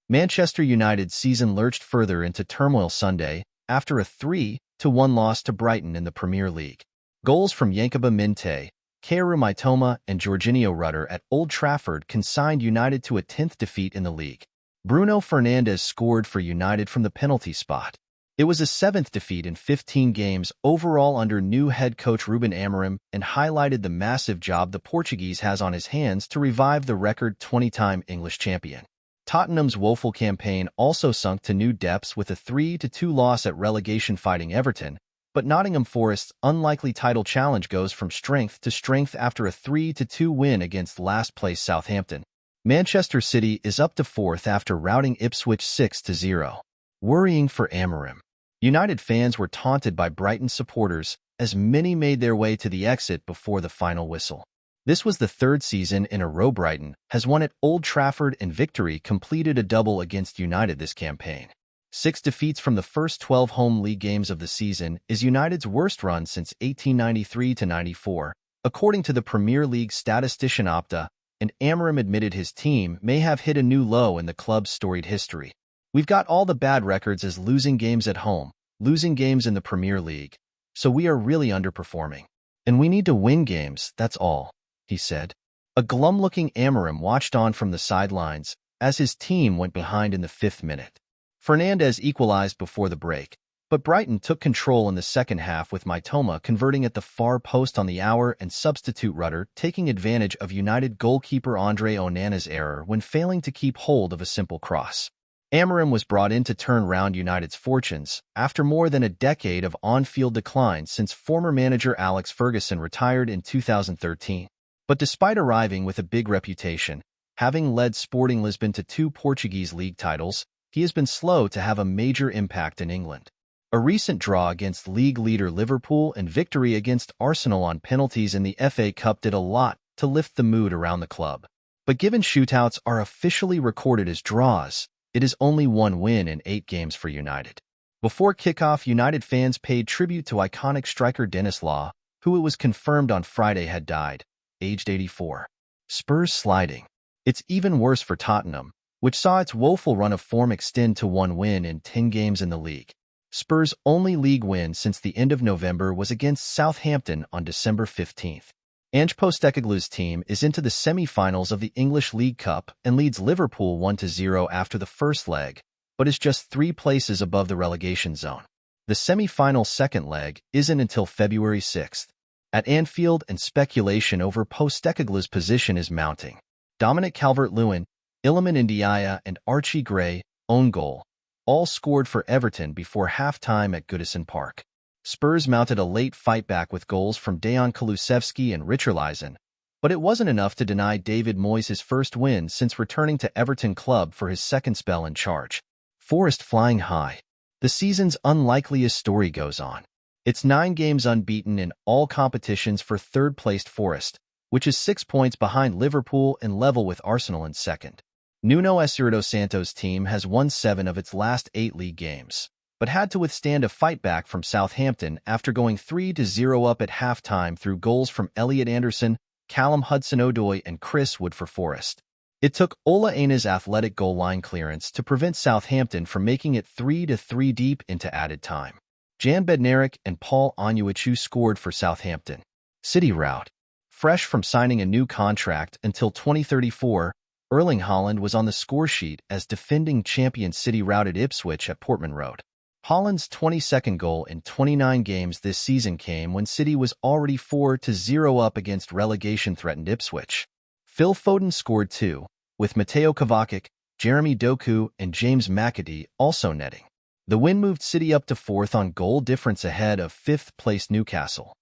Manchester United's season lurched further into turmoil Sunday after a 3-1 loss to Brighton in the Premier League. Goals from Yankuba Minte, Kaoru Mitoma, and Jorginho Rutter at Old Trafford consigned United to a 10th defeat in the league. Bruno Fernandes scored for United from the penalty spot. It was a 7th defeat in 15 games overall under new head coach Ruben Amorim and highlighted the massive job the Portuguese has on his hands to revive the record 20-time English champion. Tottenham's woeful campaign also sunk to new depths with a 3-2 loss at relegation-fighting Everton, but Nottingham Forest's unlikely title challenge goes from strength to strength after a 3-2 win against last-place Southampton. Manchester City is up to 4th after routing Ipswich 6-0. Worrying for Amorim. United fans were taunted by Brighton supporters as many made their way to the exit before the final whistle. This was the 3rd season in a row Brighton has won at Old Trafford, and victory completed a double against United this campaign. 6 defeats from the first 12 home league games of the season is United's worst run since 1893-94, according to the Premier League statistician Opta, and Amorim admitted his team may have hit a new low in the club's storied history. We've got all the bad records as losing games at home, losing games in the Premier League, so we are really underperforming. And we need to win games, that's all, he said. A glum-looking Amorim watched on from the sidelines as his team went behind in the 5th minute. Fernandes equalized before the break, but Brighton took control in the second half with Mitoma converting at the far post on the hour and substitute Rutter taking advantage of United goalkeeper Andre Onana's error when failing to keep hold of a simple cross. Amorim was brought in to turn round United's fortunes after more than a decade of on-field decline since former manager Alex Ferguson retired in 2013. But despite arriving with a big reputation, having led Sporting Lisbon to 2 Portuguese league titles, he has been slow to have a major impact in England. A recent draw against league leader Liverpool and victory against Arsenal on penalties in the FA Cup did a lot to lift the mood around the club. But given shootouts are officially recorded as draws, it is only 1 win in 8 games for United. Before kickoff, United fans paid tribute to iconic striker Dennis Law, who it was confirmed on Friday had died, aged 84. Spurs sliding. It's even worse for Tottenham, which saw its woeful run of form extend to 1 win in 10 games in the league. Spurs' only league win since the end of November was against Southampton on December 15th. Ange Postecoglou's team is into the semi-finals of the English League Cup and leads Liverpool 1-0 after the first leg, but is just 3 places above the relegation zone. The semi-final second leg isn't until February 6th. At Anfield, and speculation over Postecoglou's position is mounting. Dominic Calvert-Lewin, Iliman Ndiaye, and Archie Gray, own goal, all scored for Everton before half-time at Goodison Park. Spurs mounted a late fight-back with goals from Dejan Kulusevski and Richarlison, but it wasn't enough to deny David Moyes his first win since returning to Everton club for his second spell in charge. Forest flying high. The season's unlikeliest story goes on. It's 9 games unbeaten in all competitions for third-placed Forest, which is 6 points behind Liverpool and level with Arsenal in second. Nuno Espirito Santo's team has won 7 of its last 8 league games, but had to withstand a fight-back from Southampton after going 3-0 up at halftime through goals from Elliot Anderson, Callum Hudson-Odoi, and Chris Wood for Forest. It took Ola Aina's athletic goal line clearance to prevent Southampton from making it 3-3 deep into added time. Jan Bednarek and Paul Onuachu scored for Southampton. City rout. Fresh from signing a new contract until 2034, Erling Haaland was on the scoresheet as defending champion City routed Ipswich at Portman Road. Haaland's 22nd goal in 29 games this season came when City was already 4-0 up against relegation-threatened Ipswich. Phil Foden scored 2, with Mateo Kovacic, Jeremy Doku, and James McAtee also netting. The win moved City up to 4th on goal difference ahead of 5th-placed Newcastle.